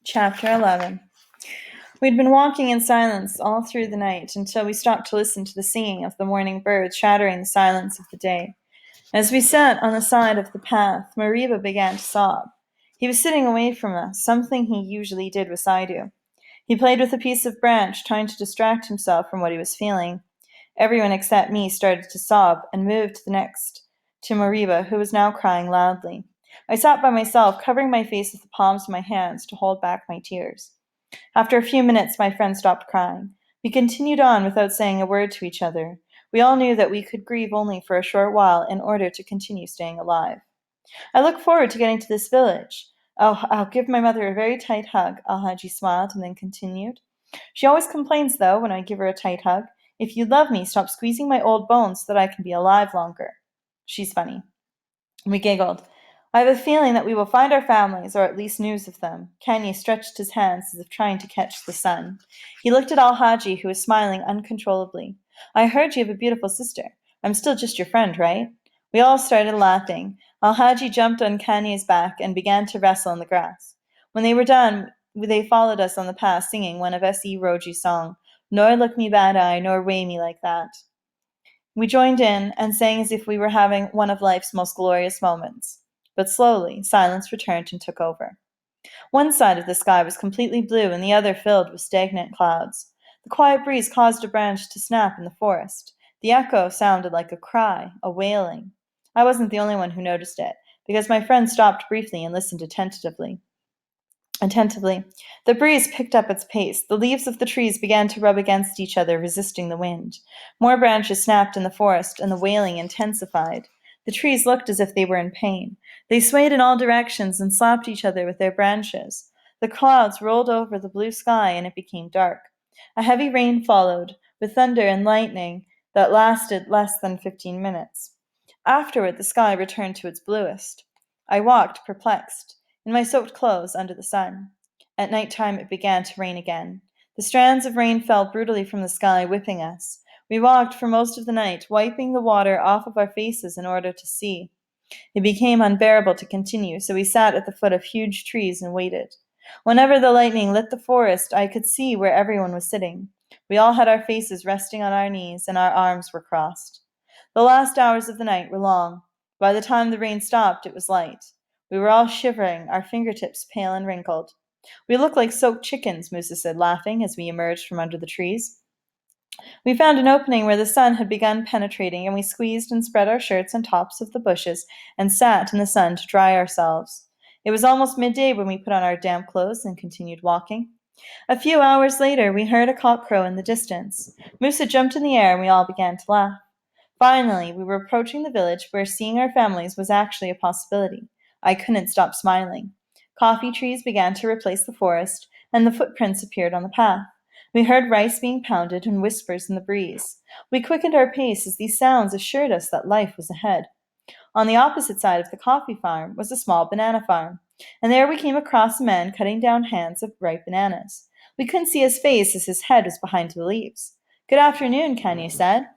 Chapter 11. We'd been walking in silence all through the night until we stopped to listen to the singing of the morning birds shattering the silence of the day. As we sat on the side of the path, Mariba began to sob. He was sitting away from us, something he usually did with Saidu. He played with a piece of branch, trying to distract himself from what he was feeling. Everyone except me started to sob and moved next to Mariba, who was now crying loudly. I sat by myself, covering my face with the palms of my hands to hold back my tears. After a few minutes, my friend stopped crying. We continued on without saying a word to each other. We all knew that we could grieve only for a short while in order to continue staying alive. I look forward to getting to this village. Oh, I'll give my mother a very tight hug, Alhaji smiled and then continued. She always complains, though, when I give her a tight hug. If you love me, stop squeezing my old bones so that I can be alive longer. She's funny. We giggled. I have a feeling that we will find our families, or at least news of them. Kanye stretched his hands as if trying to catch the sun. He looked at Alhaji, who was smiling uncontrollably. I heard you have a beautiful sister. I'm still just your friend, right? We all started laughing. Alhaji jumped on Kanye's back and began to wrestle in the grass. When they were done, they followed us on the path, singing one of S.E. Roji's songs, Nor look me bad eye, nor weigh me like that. We joined in and sang as if we were having one of life's most glorious moments. But slowly, silence returned and took over. One side of the sky was completely blue and the other filled with stagnant clouds. The quiet breeze caused a branch to snap in the forest. The echo sounded like a cry, a wailing. I wasn't the only one who noticed it, because my friend stopped briefly and listened attentively. The breeze picked up its pace. The leaves of the trees began to rub against each other, resisting the wind. More branches snapped in the forest, and the wailing intensified. The trees looked as if they were in pain. They swayed in all directions and slapped each other with their branches. The clouds rolled over the blue sky, and it became dark. A heavy rain followed, with thunder and lightning that lasted less than 15 minutes. Afterward, the sky returned to its bluest. I walked, perplexed, in my soaked clothes under the sun. At night time it began to rain again. The strands of rain fell brutally from the sky, whipping us. We walked for most of the night, wiping the water off of our faces in order to see. It became unbearable to continue, so we sat at the foot of huge trees and waited. Whenever the lightning lit the forest, I could see where everyone was sitting. We all had our faces resting on our knees, and our arms were crossed. The last hours of the night were long. By the time the rain stopped, it was light. We were all shivering, our fingertips pale and wrinkled. We looked like soaked chickens, Musa said, laughing, as we emerged from under the trees. We found an opening where the sun had begun penetrating, and we squeezed and spread our shirts on tops of the bushes and sat in the sun to dry ourselves. It was almost midday when we put on our damp clothes and continued walking. A few hours later, we heard a cock crow in the distance. Musa jumped in the air, and we all began to laugh. Finally, we were approaching the village where seeing our families was actually a possibility. I couldn't stop smiling. Coffee trees began to replace the forest, and the footprints appeared on the path. We heard rice being pounded and whispers in the breeze. We quickened our pace as these sounds assured us that life was ahead. On the opposite side of the coffee farm was a small banana farm, and there we came across a man cutting down hands of ripe bananas. We couldn't see his face as his head was behind the leaves. Good afternoon, Kanye said.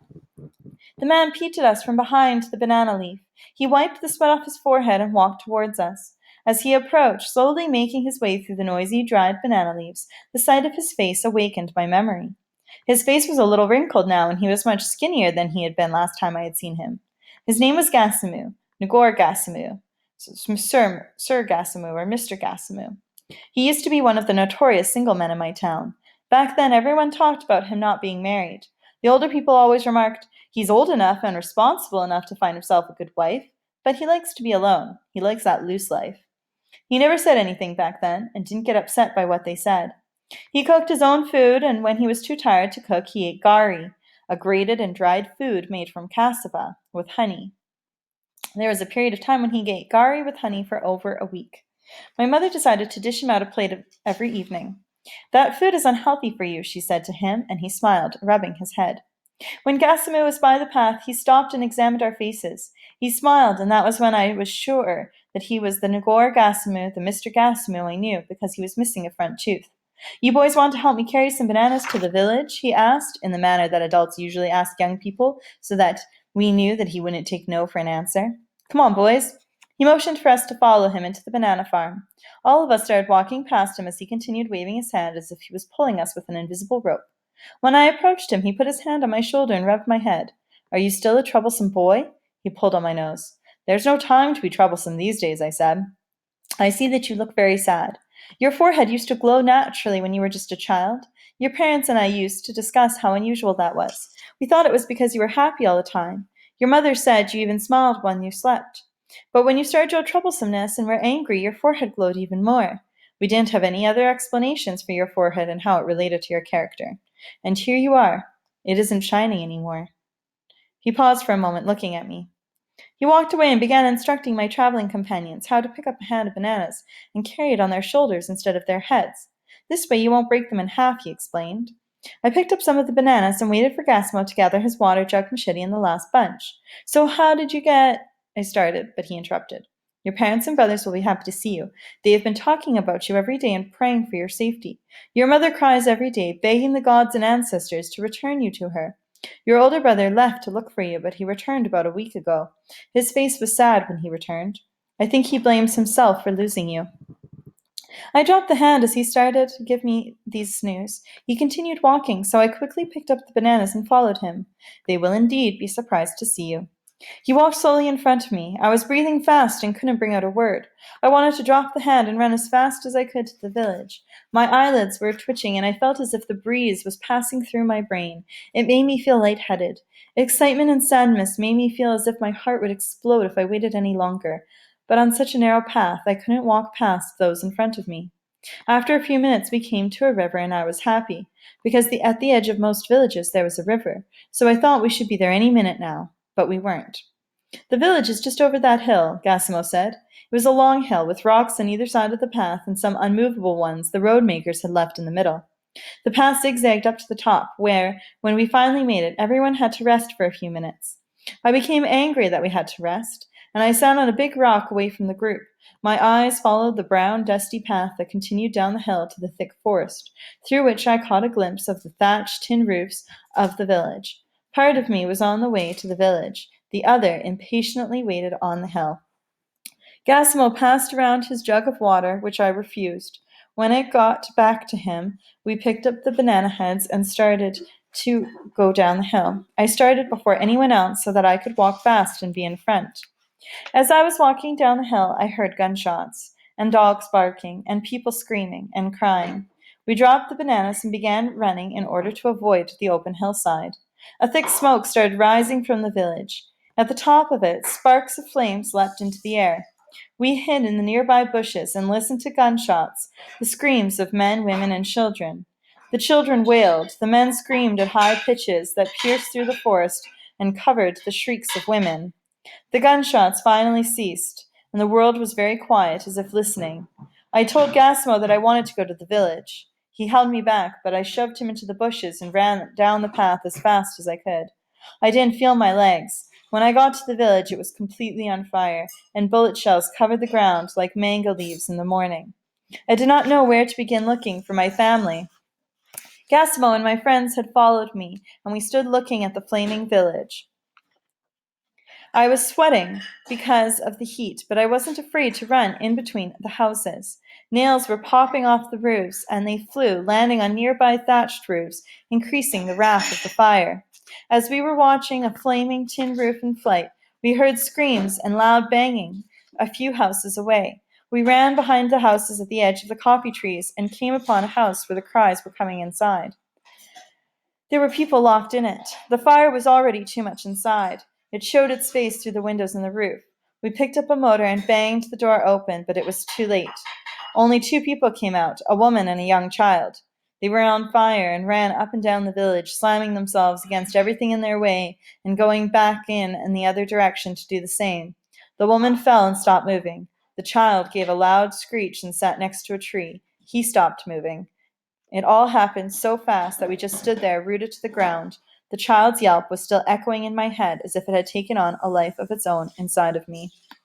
The man peeped at us from behind the banana leaf. He wiped the sweat off his forehead and walked towards us. As he approached, slowly making his way through the noisy, dried banana leaves, the sight of his face awakened my memory. His face was a little wrinkled now, and he was much skinnier than he had been last time I had seen him. His name was Gasimu, Nagor Gasimu, Sir Gasimu, or Mr. Gasimu. He used to be one of the notorious single men in my town. Back then, everyone talked about him not being married. The older people always remarked, he's old enough and responsible enough to find himself a good wife, but he likes to be alone. He likes that loose life. He never said anything back then, and didn't get upset by what they said. He cooked his own food, and when he was too tired to cook, he ate gari, a grated and dried food made from cassava, with honey. There was a period of time when he ate gari with honey for over a week. My mother decided to dish him out a plate every evening. That food is unhealthy for you, she said to him, and he smiled, rubbing his head. When Gasimu was by the path, he stopped and examined our faces. He smiled, and that was when I was sure that he was the Nagor Gasimu, the Mr. Gasimu I knew, because he was missing a front tooth. You boys want to help me carry some bananas to the village? He asked, in the manner that adults usually ask young people, so that we knew that he wouldn't take no for an answer. Come on, boys. He motioned for us to follow him into the banana farm. All of us started walking past him as he continued waving his hand as if he was pulling us with an invisible rope. When I approached him, he put his hand on my shoulder and rubbed my head. Are you still a troublesome boy? He pulled on my nose. There's no time to be troublesome these days, I said. I see that you look very sad. Your forehead used to glow naturally when you were just a child. Your parents and I used to discuss how unusual that was. We thought it was because you were happy all the time. Your mother said you even smiled when you slept. But when you started your troublesomeness and were angry, your forehead glowed even more. We didn't have any other explanations for your forehead and how it related to your character. And here you are. It isn't shining anymore. He paused for a moment, looking at me. He walked away and began instructing my traveling companions how to pick up a hand of bananas and carry it on their shoulders instead of their heads. This way you won't break them in half, he explained. I picked up some of the bananas and waited for Gassimo to gather his water jug, machete, and the last bunch. So how did you get... I started, but he interrupted. Your parents and brothers will be happy to see you. They have been talking about you every day and praying for your safety. Your mother cries every day, begging the gods and ancestors to return you to her. Your older brother left to look for you, but he returned about a week ago. His face was sad when he returned. I think he blames himself for losing you. I dropped the hand as he started to give me these news. He continued walking, so I quickly picked up the bananas and followed him. They will indeed be surprised to see you. He walked slowly in front of me. I was breathing fast and couldn't bring out a word. I wanted to drop the hand and run as fast as I could to the village. My eyelids were twitching, and I felt as if the breeze was passing through my brain. It made me feel lightheaded. Excitement and sadness made me feel as if my heart would explode if I waited any longer. But on such a narrow path, I couldn't walk past those in front of me. After a few minutes, we came to a river, and I was happy, because at the edge of most villages there was a river, so I thought we should be there any minute now. But we weren't. The village is just over that hill, Gassimo said. It was a long hill, with rocks on either side of the path and some unmovable ones the road makers had left in the middle. The path zigzagged up to the top, where, when we finally made it, everyone had to rest for a few minutes. I became angry that we had to rest, and I sat on a big rock away from the group. My eyes followed the brown, dusty path that continued down the hill to the thick forest, through which I caught a glimpse of the thatched tin roofs of the village. Part of me was on the way to the village. The other impatiently waited on the hill. Gassimo passed around his jug of water, which I refused. When it got back to him, we picked up the banana heads and started to go down the hill. I started before anyone else so that I could walk fast and be in front. As I was walking down the hill, I heard gunshots, and dogs barking, and people screaming and crying. We dropped the bananas and began running in order to avoid the open hillside. A thick smoke started rising from the village. At the top of it, sparks of flames leapt into the air. We hid in the nearby bushes and listened to gunshots, the screams of men, women, and children. The children wailed, the men screamed at high pitches that pierced through the forest and covered the shrieks of women. The gunshots finally ceased, and the world was very quiet, as if listening. I told Gassimo that I wanted to go to the village. He held me back, but I shoved him into the bushes and ran down the path as fast as I could. I didn't feel my legs. When I got to the village, it was completely on fire, and bullet shells covered the ground like mango leaves in the morning. I did not know where to begin looking for my family. Gassimo and my friends had followed me, and we stood looking at the flaming village. I was sweating because of the heat, but I wasn't afraid to run in between the houses. Nails were popping off the roofs, and they flew, landing on nearby thatched roofs, increasing the wrath of the fire. As we were watching a flaming tin roof in flight, we heard screams and loud banging a few houses away. We ran behind the houses at the edge of the coffee trees and came upon a house where the cries were coming inside. There were people locked in it. The fire was already too much inside. It showed its face through the windows in the roof. We picked up a motor and banged the door open, but it was too late. Only two people came out, a woman and a young child. They were on fire and ran up and down the village, slamming themselves against everything in their way and going back in the other direction to do the same. The woman fell and stopped moving. The child gave a loud screech and sat next to a tree. He stopped moving. It all happened so fast that we just stood there, rooted to the ground. The child's yelp was still echoing in my head as if it had taken on a life of its own inside of me.